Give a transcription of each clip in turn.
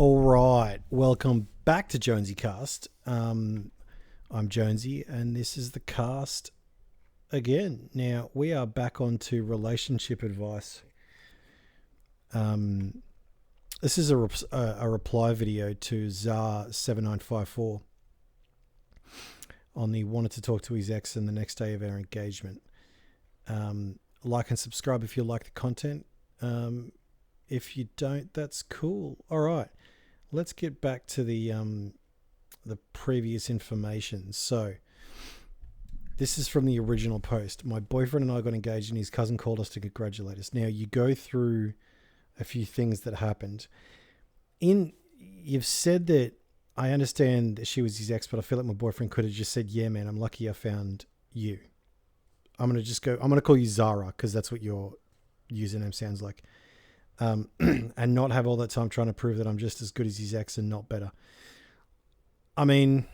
All right, welcome back to Jonesycast. I'm Jonesy, and this is the cast again. Now we are back onto relationship advice. This is a reply video to Zar7954 on the wanted to talk to his ex and the next day of our engagement. Like and subscribe if you like the content. If you don't, that's cool. All right. Let's get back to the previous information. So this is from the original post. My boyfriend and I got engaged and his cousin called us to congratulate us. Now you go through a few things that happened. You've said that I understand that she was his ex, but I feel like my boyfriend could have just said, yeah, man, I'm lucky I found you. I'm going to call you Zara because that's what your username sounds like. And not have all that time trying to prove that I'm just as good as his ex and not better. I mean,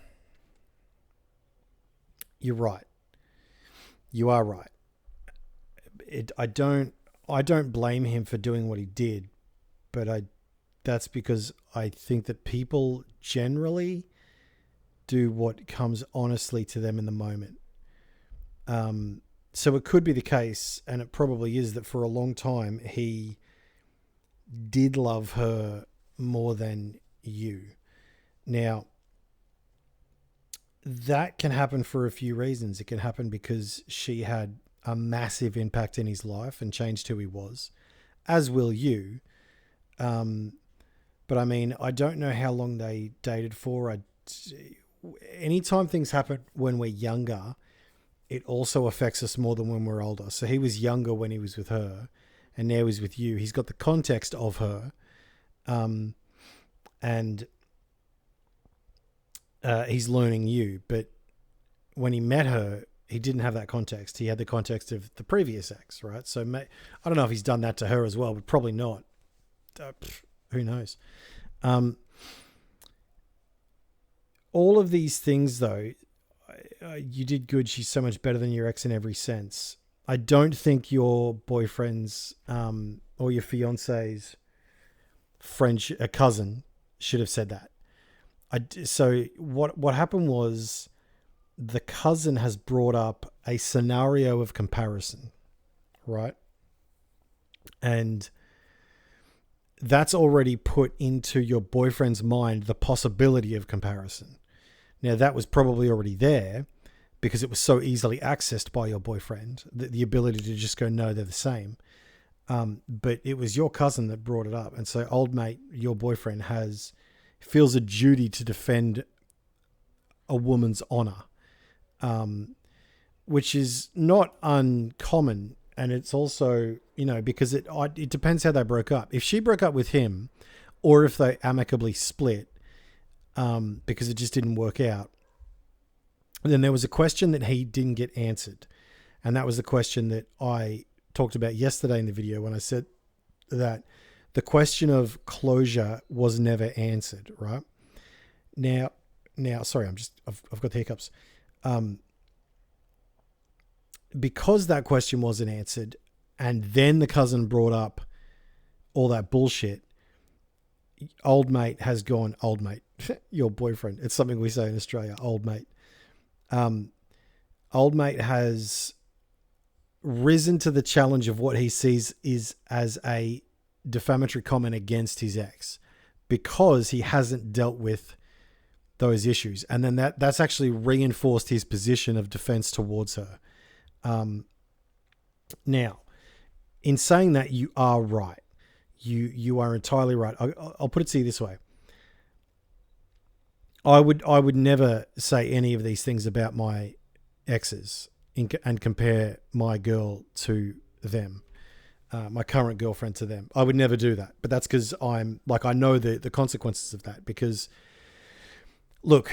you're right. You are right. I don't blame him for doing what he did, but that's because I think that people generally do what comes honestly to them in the moment. So it could be the case, and it probably is, that for a long time he did love her more than you. Now, that can happen for a few reasons. It can happen because she had a massive impact in his life and changed who he was, as will you. But I mean, I don't know how long they dated for. Anytime things happen when we're younger, it also affects us more than when we're older. So he was younger when he was with her, and now he's with you. He's got the context of her. And he's learning you. But when he met her, he didn't have that context. He had the context of the previous ex, right? So I don't know if he's done that to her as well, but probably not. Who knows? All of these things, though, you did good. She's so much better than your ex in every sense. I don't think your boyfriend's or your fiance's a cousin should have said that. So what happened was the cousin has brought up a scenario of comparison, right? And that's already put into your boyfriend's mind the possibility of comparison. Now, that was probably already there because it was so easily accessed by your boyfriend, the ability to just go, no, they're the same. But it was your cousin that brought it up. And so old mate, your boyfriend feels a duty to defend a woman's honor, which is not uncommon. And it's also, because it depends how they broke up. If she broke up with him, or if they amicably split, because it just didn't work out, then there was a question that he didn't get answered. And that was the question that I talked about yesterday in the video when I said that the question of closure was never answered, right? Now, sorry, I've got the hiccups. Because that question wasn't answered, and then the cousin brought up all that bullshit, old mate, your boyfriend. It's something we say in Australia, old mate. Old mate has risen to the challenge of what he sees is as a defamatory comment against his ex because he hasn't dealt with those issues. And then that's actually reinforced his position of defense towards her. Now, in saying that, you are right. You are entirely right. I'll put it to you this way. I would never say any of these things about my exes and compare my girl to them, my current girlfriend to them. I would never do that. But that's because I know the consequences of that. Because, look,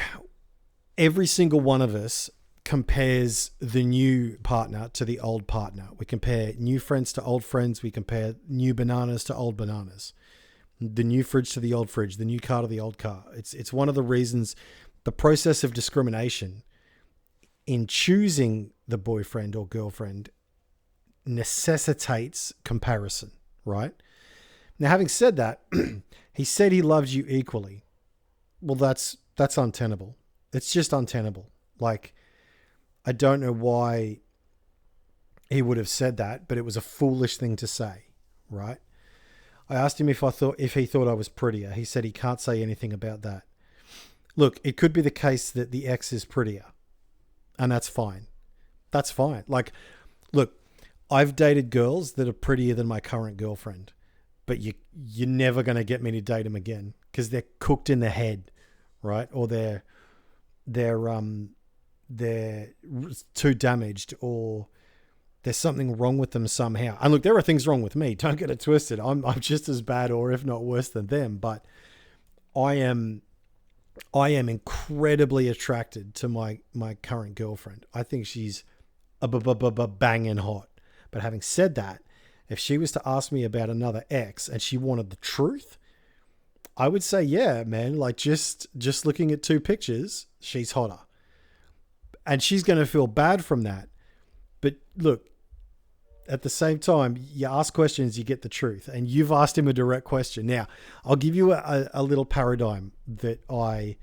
every single one of us compares the new partner to the old partner. We compare new friends to old friends. We compare new bananas to old bananas. The new fridge to the old fridge, the new car to the old car. It's one of the reasons the process of discrimination in choosing the boyfriend or girlfriend necessitates comparison, right? Now, having said that, He said he loves you equally. Well, that's untenable. It's just untenable. Like, I don't know why he would have said that, but it was a foolish thing to say, right? I asked him if he thought I was prettier. He said he can't say anything about that. Look, it could be the case that the ex is prettier, and that's fine. That's fine. Like, look, I've dated girls that are prettier than my current girlfriend, but you're never going to get me to date them again because they're cooked in the head, right? Or they're too damaged, or there's something wrong with them somehow. And look, there are things wrong with me. Don't get it twisted. I'm just as bad, or if not worse than them. But I am incredibly attracted to my current girlfriend. I think she's banging hot. But having said that, if she was to ask me about another ex and she wanted the truth, I would say, yeah, man, like just looking at 2 pictures, she's hotter. And she's going to feel bad from that. But look, at the same time, you ask questions, you get the truth. And you've asked him a direct question. Now, I'll give you a little paradigm that I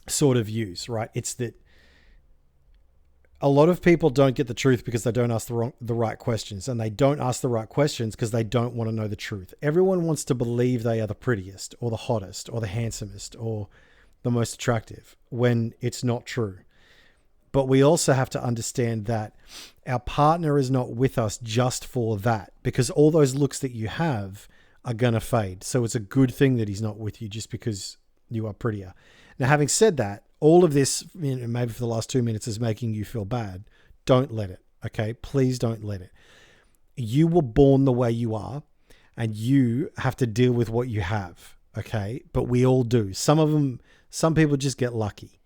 sort of use, right? It's that a lot of people don't get the truth because they don't ask the right questions. And they don't ask the right questions because they don't want to know the truth. Everyone wants to believe they are the prettiest or the hottest or the handsomest or the most attractive when it's not true. But we also have to understand that our partner is not with us just for that, because all those looks that you have are going to fade. So it's a good thing that he's not with you just because you are prettier. Now, having said that, all of this, maybe for the last 2 minutes, is making you feel bad. Don't let it, okay? Please don't let it. You were born the way you are, and you have to deal with what you have, okay? But we all do. Some people just get lucky.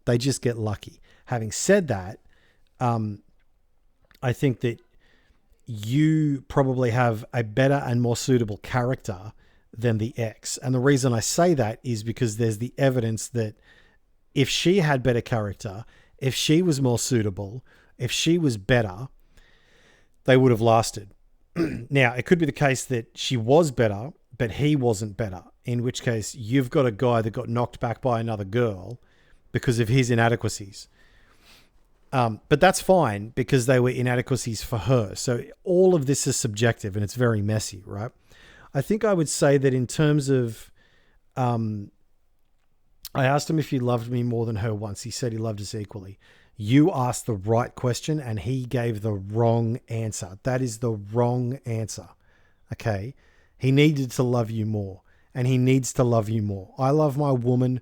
They just get lucky. Having said that, I think that you probably have a better and more suitable character than the ex. And the reason I say that is because there's the evidence that if she had better character, if she was more suitable, if she was better, they would have lasted. Now, it could be the case that she was better, but he wasn't better, in which case you've got a guy that got knocked back by another girl because of his inadequacies. But that's fine because they were inadequacies for her. So all of this is subjective and it's very messy, right? I think I would say that in terms of, I asked him if he loved me more than her once. He said he loved us equally. You asked the right question and he gave the wrong answer. That is the wrong answer. Okay. He needed to love you more and he needs to love you more. I love my woman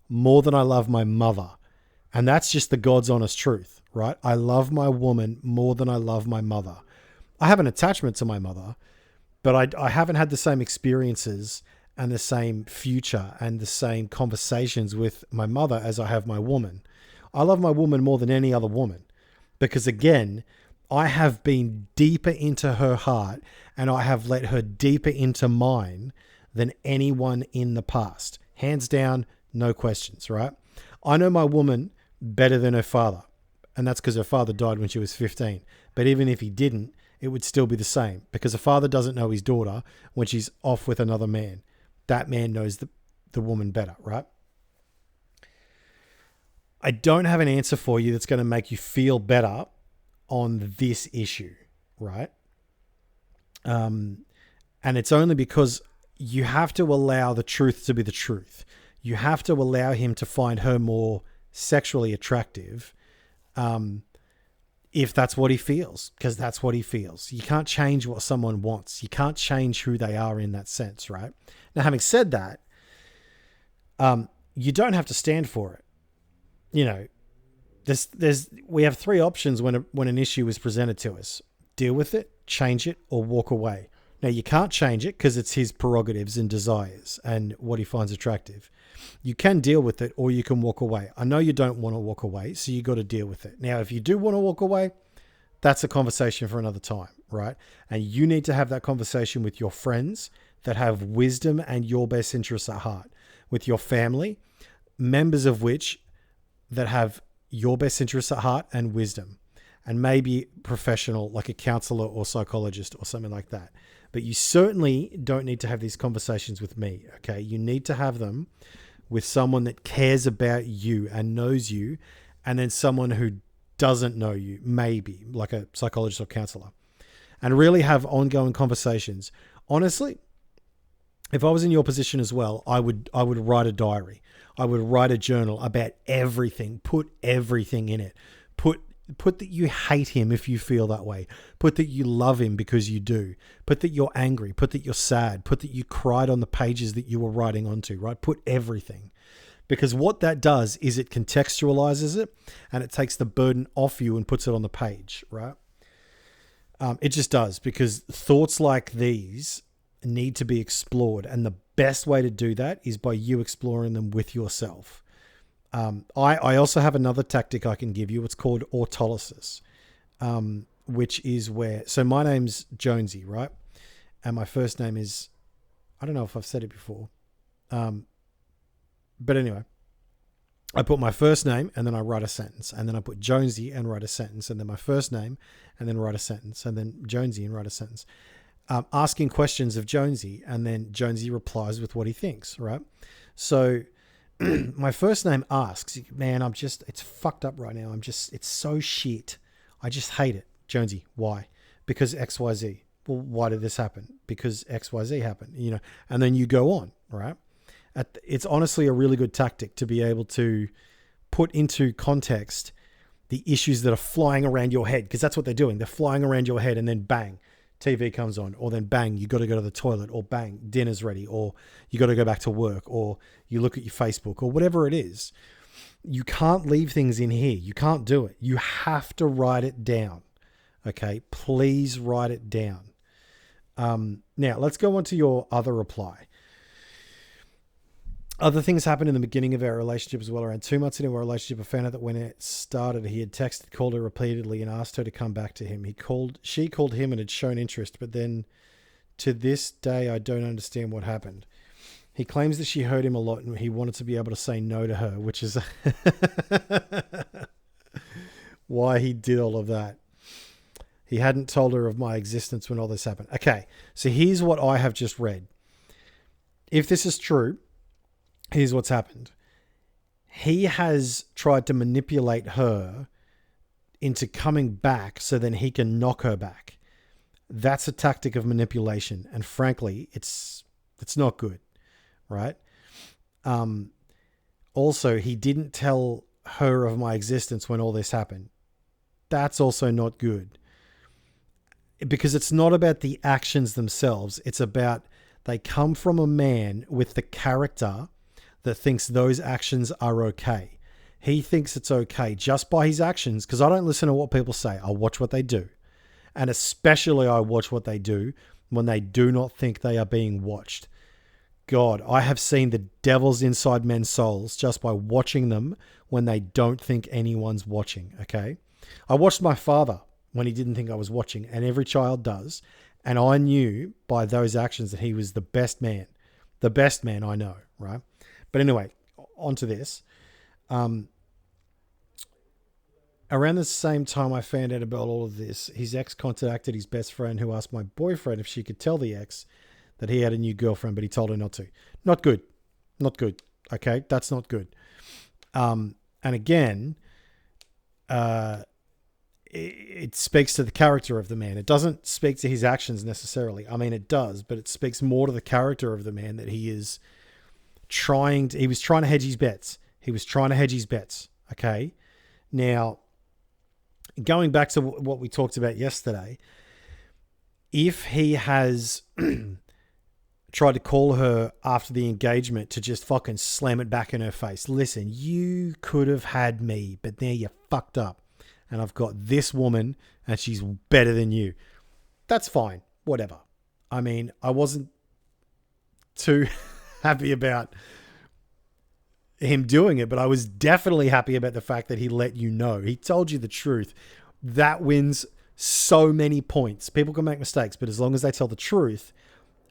more than I love my mother. And that's just the God's honest truth, right? I love my woman more than I love my mother. I have an attachment to my mother, but I haven't had the same experiences and the same future and the same conversations with my mother as I have my woman. I love my woman more than any other woman because, again, I have been deeper into her heart and I have let her deeper into mine than anyone in the past. Hands down, no questions, right? I know my woman better than her father, and that's because her father died when she was 15. But even if he didn't, it would still be the same because a father doesn't know his daughter when she's off with another man. That man knows the woman better, right? I don't have an answer for you that's going to make you feel better on this issue, right? And it's only because you have to allow the truth to be the truth. You have to allow him to find her more sexually attractive if that's what he feels, because that's what he feels. You can't change what someone wants. You can't change who they are in that sense, right? Now, having said that, you don't have to stand for it. You know, we have 3 options when an issue is presented to us: deal with it, change it, or walk away. Now, you can't change it because it's his prerogatives and desires and what he finds attractive. You can deal with it or you can walk away. I know you don't want to walk away, so you got to deal with it. Now, if you do want to walk away, that's a conversation for another time, right? And you need to have that conversation with your friends that have wisdom and your best interests at heart, with your family, members of which that have your best interests at heart and wisdom, and maybe professional like a counselor or psychologist or something like that. But you certainly don't need to have these conversations with me, okay? You need to have them with someone that cares about you and knows you, and then someone who doesn't know you, maybe, like a psychologist or counselor, and really have ongoing conversations. Honestly, if I was in your position as well, I would write a diary. I would write a journal about everything. Put everything in it. Put that you hate him if you feel that way. Put that you love him because you do. Put that you're angry. Put that you're sad. Put that you cried on the pages that you were writing onto, right? Put everything. Because what that does is it contextualizes it and it takes the burden off you and puts it on the page, right? It just does, because thoughts like these need to be explored. And the best way to do that is by you exploring them with yourself. I also have another tactic I can give you. It's called autolysis, which is where, so my name's Jonesy, right? And my first name is, I don't know if I've said it before. But anyway, I put my first name and then I write a sentence, and then I put Jonesy and write a sentence, and then my first name and then write a sentence, and then Jonesy and write a sentence. Asking questions of Jonesy, and then Jonesy replies with what he thinks, right? So my first name asks, man, it's fucked up right now. It's so shit. I just hate it. Jonesy, why? Because XYZ. Well, why did this happen? Because XYZ happened, and then you go on, right? It's honestly a really good tactic to be able to put into context the issues that are flying around your head, because that's what they're doing. They're flying around your head, and then bang, TV comes on, or then bang, you got to go to the toilet, or bang, dinner's ready, or you got to go back to work, or you look at your Facebook, or whatever it is. You can't leave things in here. You can't do it. You have to write it down. Okay, please write it down. Now, let's go on to your other reply. Other things happened in the beginning of our relationship as well. Around 2 months into our relationship, I found out that when it started, he had called her repeatedly and asked her to come back to him. She called him and had shown interest, but then to this day, I don't understand what happened. He claims that she hurt him a lot and he wanted to be able to say no to her, which is why he did all of that. He hadn't told her of my existence when all this happened. Okay, so here's what I have just read. If this is true, here's what's happened. He has tried to manipulate her into coming back so then he can knock her back. That's a tactic of manipulation. And frankly, it's not good, right? Also, he didn't tell her of my existence when all this happened. That's also not good. Because it's not about the actions themselves. It's about they come from a man with the character that thinks those actions are okay. He thinks it's okay just by his actions, because I don't listen to what people say. I watch what they do. And especially I watch what they do when they do not think they are being watched. God, I have seen the devils inside men's souls just by watching them when they don't think anyone's watching, okay? I watched my father when he didn't think I was watching, and every child does. And I knew by those actions that he was the best man I know, right? But anyway, on to this. Around the same time I found out about all of this, his ex contacted his best friend, who asked my boyfriend if she could tell the ex that he had a new girlfriend, but he told her not to. Not good. Not good. Okay? That's not good. And again, it speaks to the character of the man. It doesn't speak to his actions necessarily. I mean, it does, but it speaks more to the character of the man, that he was trying to hedge his bets. Okay. Now, going back to what we talked about yesterday, if he has tried to call her after the engagement to just fucking slam it back in her face. Listen, you could have had me, but now you fucked up. And I've got this woman and she's better than you. That's fine. Whatever. I mean, I wasn't too happy about him doing it, but I was definitely happy about the fact that he let you know. He told you the truth. That wins so many points. People can make mistakes, but as long as they tell the truth,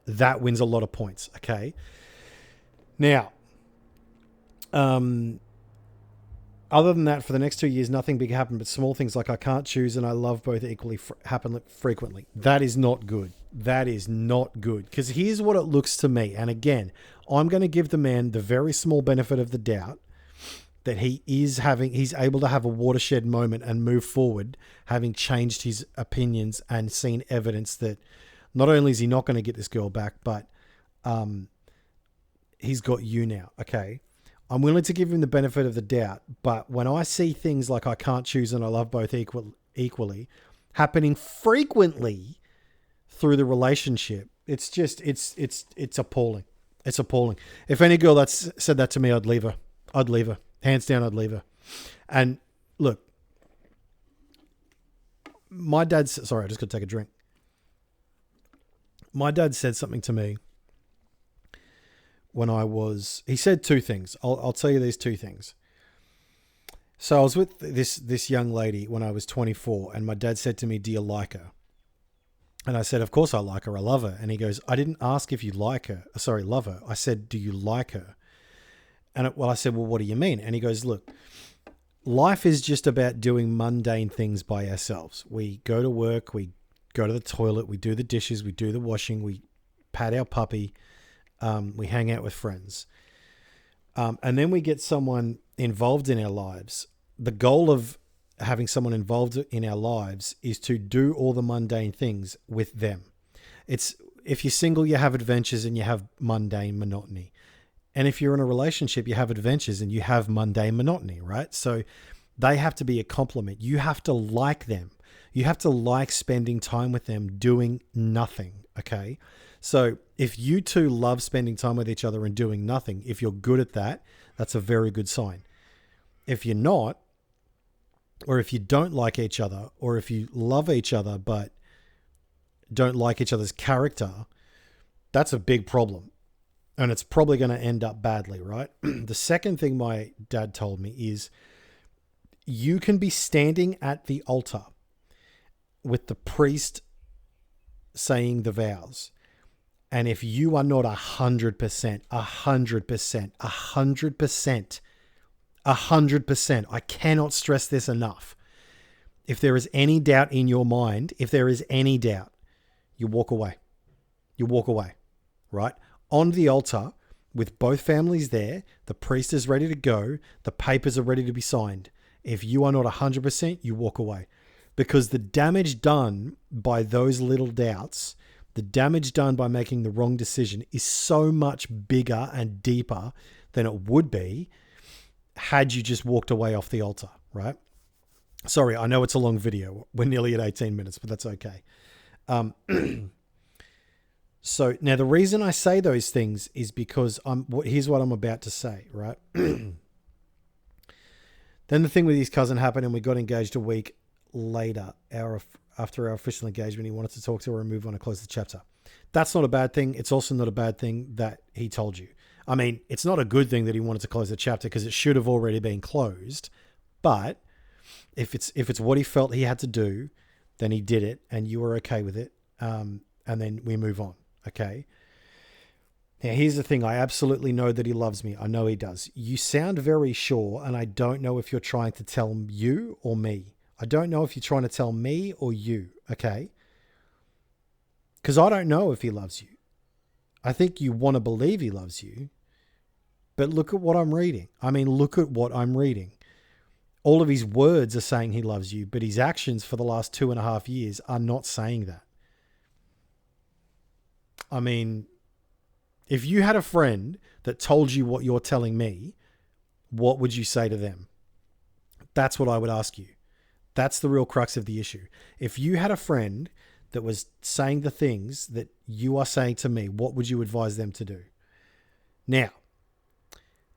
that wins a lot of points. Okay. Now, other than that, for the next 2 years, nothing big happened, but small things like I can't choose and I love both equally happen frequently. That is not good. That is not good. Because here's what it looks to me. And again, I'm going to give the man the very small benefit of the doubt that he's able to have a watershed moment and move forward, having changed his opinions and seen evidence that not only is he not going to get this girl back, but he's got you now. Okay. I'm willing to give him the benefit of the doubt, but when I see things like I can't choose and I love both equally happening frequently through the relationship, it's appalling. It's appalling. If any girl that's said that to me, I'd leave her. Hands down, I'd leave her. And look, my dad's, sorry, I just got to take a drink. My dad said something to me when he said two things. I'll tell you these two things. So I was with this young lady when I was 24, and my dad said to me, "Do you like her?" And I said, "Of course I like her. I love her." And he goes, "I didn't ask if you love her. I said, do you like her?" And I said, "Well, what do you mean?" And he goes, "Look, life is just about doing mundane things by ourselves. We go to work, we go to the toilet, we do the dishes, we do the washing, we pat our puppy, we hang out with friends. And then we get someone involved in our lives. The goal of having someone involved in our lives is to do all the mundane things with them. If you're single, you have adventures and you have mundane monotony. And if you're in a relationship, you have adventures and you have mundane monotony, right? So they have to be a complement. You have to like them. You have to like spending time with them doing nothing, okay? So if you two love spending time with each other and doing nothing, if you're good at that, that's a very good sign. If you're not, or if you don't like each other, or if you love each other but don't like each other's character, that's a big problem. And it's probably going to end up badly, right? The second thing my dad told me is you can be standing at the altar with the priest saying the vows. And if you are not 100%, I cannot stress this enough. If there is any doubt in your mind, you walk away. You walk away, right? On the altar with both families there, the priest is ready to go. The papers are ready to be signed. If you are not 100%, you walk away. Because the damage done by those little doubts, the damage done by making the wrong decision is so much bigger and deeper than it would be had you just walked away off the altar, right? Sorry, I know it's a long video. We're nearly at 18 minutes, but that's okay. So now the reason I say those things is because here's what I'm about to say, right? Then the thing with his cousin happened and we got engaged a week later, after our official engagement. He wanted to talk to her and move on and close the chapter. That's not a bad thing. It's also not a bad thing that he told you. I mean, it's not a good thing that he wanted to close the chapter because it should have already been closed. But if it's what he felt he had to do, then he did it and you were okay with it. And then we move on. Okay. Now, here's the thing. I absolutely know that he loves me. I know he does. You sound very sure, and I don't know if you're trying to tell you or me. I don't know if you're trying to tell me or you, okay? Because I don't know if he loves you. I think you want to believe he loves you, but look at what I'm reading. Look at what I'm reading. All of his words are saying he loves you, but his actions for the last 2.5 years are not saying that. If you had a friend that told you what you're telling me, what would you say to them? That's what I would ask you. That's the real crux of the issue. If you had a friend that was saying the things that you are saying to me, what would you advise them to do? Now,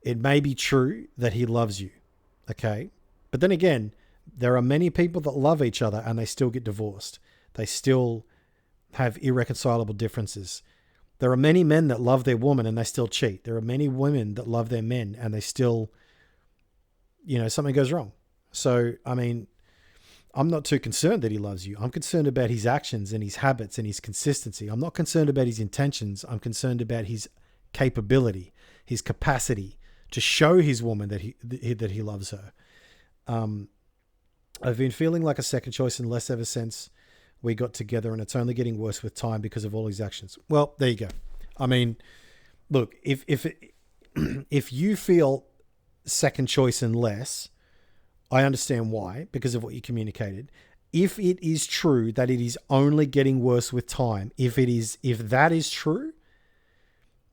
it may be true that he loves you, okay? But then again, there are many people that love each other and they still get divorced. They still have irreconcilable differences. There are many men that love their woman and they still cheat. There are many women that love their men and they still, something goes wrong. So, I'm not too concerned that he loves you. I'm concerned about his actions and his habits and his consistency. I'm not concerned about his intentions. I'm concerned about his capability, his capacity to show his woman that he loves her. I've been feeling like a second choice and less ever since we got together and it's only getting worse with time because of all his actions. Well, there you go. I mean, look, if you feel second choice and less, I understand why, because of what you communicated. If it is true that it is only getting worse with time, if that is true,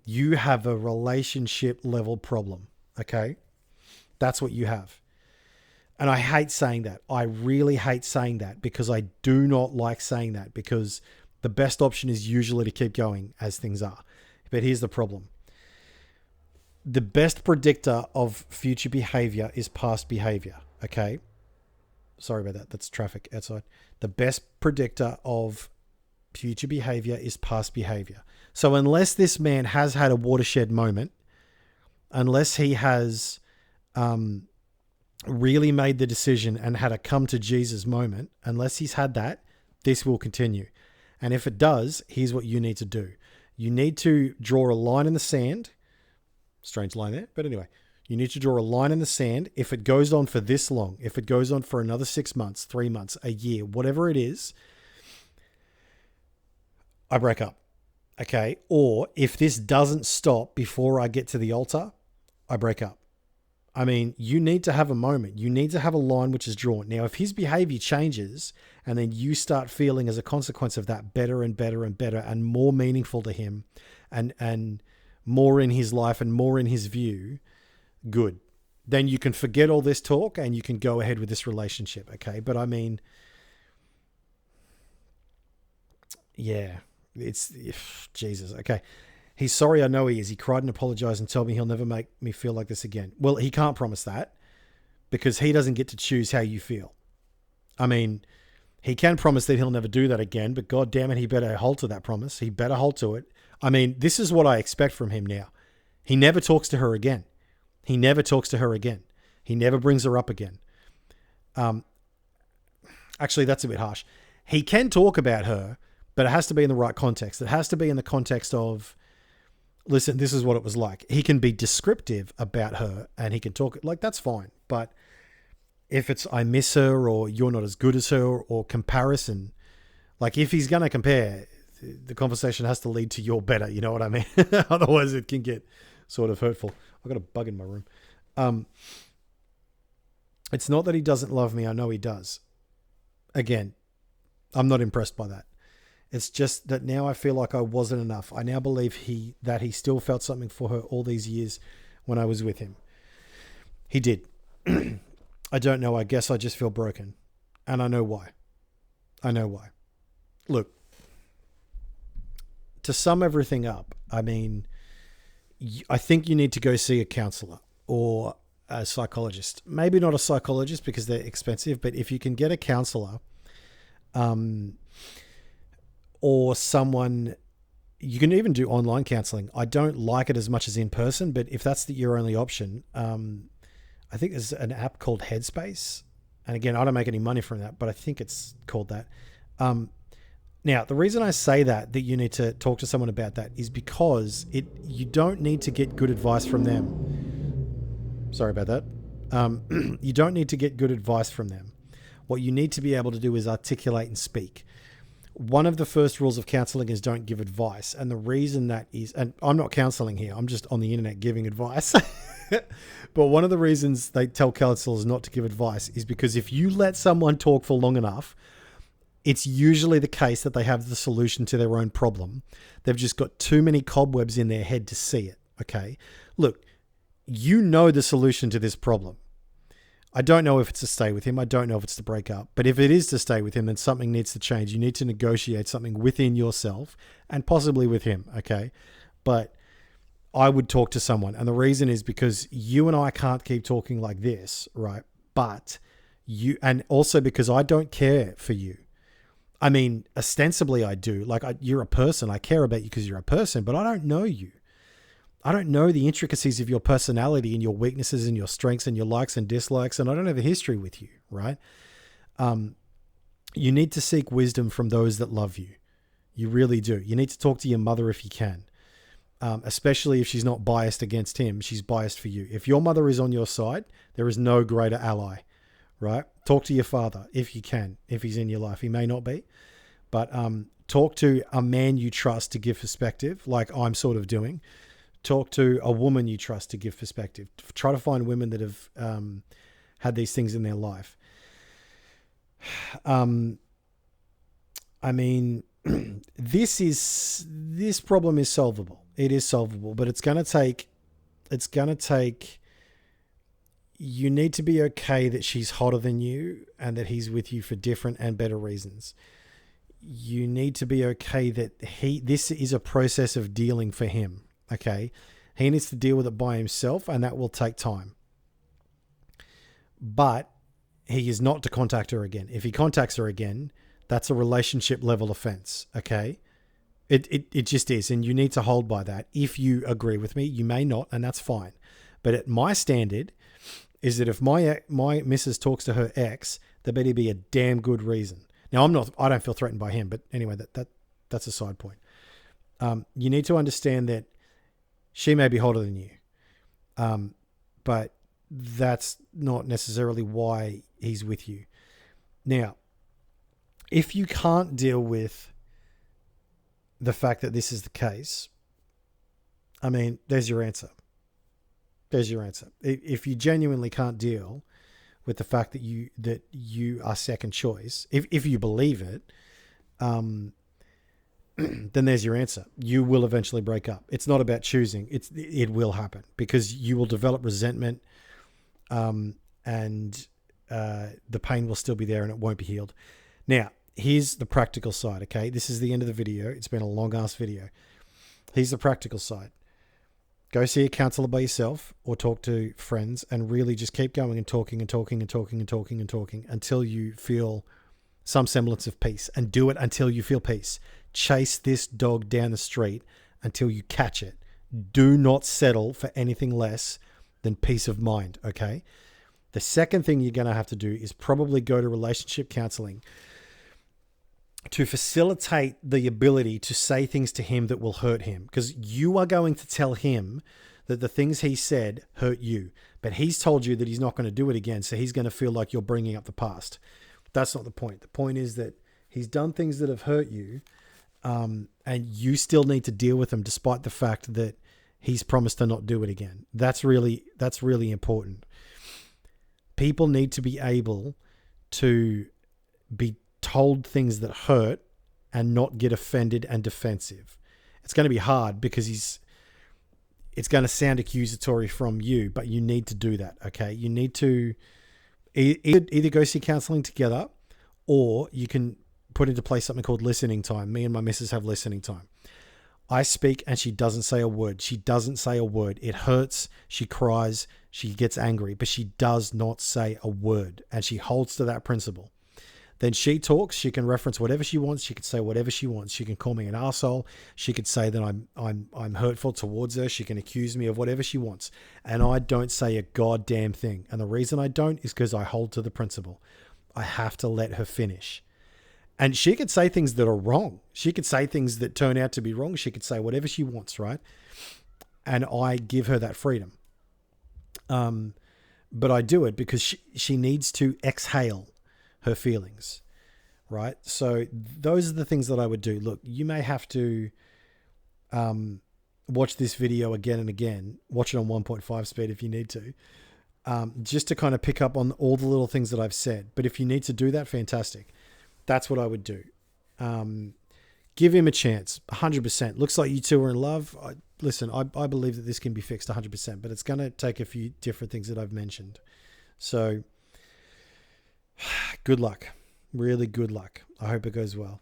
you have a relationship level problem. Okay? That's what you have. And I hate saying that. I really hate saying that because I do not like saying that, because the best option is usually to keep going as things are. But here's the problem. The best predictor of future behavior is past behavior. Okay? Sorry about that. That's traffic outside. The best predictor of future behavior is past behavior. So unless this man has had a watershed moment, unless he has really made the decision and had a come to Jesus moment, unless he's had that, this will continue. And if it does, here's what you need to do. You need to draw a line in the sand. Strange line there. But anyway, you need to draw a line in the sand. If it goes on for this long, if it goes on for another 6 months, 3 months, a year, whatever it is, I break up. Okay? Or if this doesn't stop before I get to the altar, I break up. I mean, you need to have a moment. You need to have a line which is drawn. Now, if his behavior changes and then you start feeling as a consequence of that better and better and better and more meaningful to him and more in his life and more in his view, good. Then you can forget all this talk and you can go ahead with this relationship. Okay. But I mean, yeah, it's Jesus. Okay. He's sorry. I know he is. He cried and apologized and told me he'll never make me feel like this again. Well, he can't promise that because he doesn't get to choose how you feel. I mean, he can promise that he'll never do that again, but God damn it, he better hold to that promise. He better hold to it. I mean, this is what I expect from him now. He never talks to her again. He never talks to her again. He never brings her up again. Actually, that's a bit harsh. He can talk about her, but it has to be in the right context. It has to be in the context of, listen, this is what it was like. He can be descriptive about her and he can talk, like, that's fine. But if it's, I miss her or you're not as good as her or comparison, like if he's going to compare, the conversation has to lead to you're better. You know what I mean? Otherwise it can get sort of hurtful. I've got a bug in my room. It's not that he doesn't love me. I know he does. Again, I'm not impressed by that. It's just that now I feel like I wasn't enough. I now believe that he still felt something for her all these years when I was with him. He did. I don't know. I guess I just feel broken. And I know why. I know why. Look, to sum everything up, I mean, I think you need to go see a counselor or a psychologist. Maybe not a psychologist because they're expensive, but if you can get a counselor, or someone, you can even do online counseling. I don't like it as much as in person, but if that's your only option, I think there's an app called Headspace. And again, I don't make any money from that, but I think it's called that. Now, the reason I say that you need to talk to someone about that is because you don't need to get good advice from them. Sorry about that. You don't need to get good advice from them. What you need to be able to do is articulate and speak. One of the first rules of counseling is don't give advice. And the reason that is, and I'm not counseling here, I'm just on the internet giving advice. But one of the reasons they tell counselors not to give advice is because if you let someone talk for long enough, it's usually the case that they have the solution to their own problem. They've just got too many cobwebs in their head to see it. Okay. Look, you know the solution to this problem. I don't know if it's to stay with him. I don't know if it's to break up. But if it is to stay with him, then something needs to change. You need to negotiate something within yourself and possibly with him. Okay. But I would talk to someone. And the reason is because you and I can't keep talking like this, right? But and also because I don't care for you. I mean, ostensibly I do. Like, you're a person. I care about you because you're a person, but I don't know you. I don't know the intricacies of your personality and your weaknesses and your strengths and your likes and dislikes, and I don't have a history with you, right? You need to seek wisdom from those that love you. You really do. You need to talk to your mother if you can, especially if she's not biased against him. She's biased for you. If your mother is on your side, there is no greater ally, right? Talk to your father if you can, if he's in your life. He may not be, But talk to a man you trust to give perspective, like I'm sort of doing. Talk to a woman you trust to give perspective. Try to find women that have had these things in their life. I mean, this problem is solvable. It is solvable, but it's going to take, you need to be okay that she's hotter than you and that he's with you for different and better reasons. You need to be okay that this is a process of dealing for him. Okay. He needs to deal with it by himself, and that will take time. But he is not to contact her again. If he contacts her again, that's a relationship level offense. Okay. It just is. And you need to hold by that. If you agree with me, you may not, and that's fine. But at my standard is that if my missus talks to her ex, there better be a damn good reason. Now I don't feel threatened by him, but anyway, that's a side point. You need to understand that she may be hotter than you. But that's not necessarily why he's with you. Now, if you can't deal with the fact that this is the case, I mean, there's your answer. There's your answer. If you genuinely can't deal with the fact that you are second choice, if you believe it, then there's your answer. You will eventually break up. It's not about choosing. It will happen because you will develop resentment, and the pain will still be there and it won't be healed. Now, here's the practical side. Okay, this is the end of the video. It's been a long ass video. Here's the practical side. Go see a counselor by yourself or talk to friends and really just keep going and talking and talking and talking and talking and talking until you feel some semblance of peace, and do it until you feel peace. Chase this dog down the street until you catch it. Do not settle for anything less than peace of mind, okay? The second thing you're going to have to do is probably go to relationship counseling to facilitate the ability to say things to him that will hurt him, because you are going to tell him that the things he said hurt you, but he's told you that he's not going to do it again, so he's going to feel like you're bringing up the past. That's not the point. The point is that he's done things that have hurt you, and you still need to deal with them despite the fact that he's promised to not do it again. That's really important. People need to be able to be told things that hurt and not get offended and defensive. It's going to be hard because it's going to sound accusatory from you, but you need to do that. Okay. You need to either go see counseling together, or you can put into place something called listening time. Me and my missus have listening time. I speak and she doesn't say a word. She doesn't say a word. It hurts. She cries. She gets angry, but she does not say a word. And she holds to that principle. Then she talks. She can reference whatever she wants. She can say whatever she wants. She can call me an arsehole. She could say that I'm hurtful towards her. She can accuse me of whatever she wants. And I don't say a goddamn thing. And the reason I don't is because I hold to the principle. I have to let her finish. And she could say things that are wrong. She could say things that turn out to be wrong. She could say whatever she wants, right? And I give her that freedom. But I do it because she needs to exhale her feelings, right? So those are the things that I would do. Look, you may have to watch this video again and again. Watch it on 1.5 speed if you need to, just to kind of pick up on all the little things that I've said. But if you need to do that, fantastic. That's what I would do. Give him a chance, 100%. Looks like you two are in love. Listen, I believe that this can be fixed 100%, but it's going to take a few different things that I've mentioned. So good luck. Really good luck. I hope it goes well.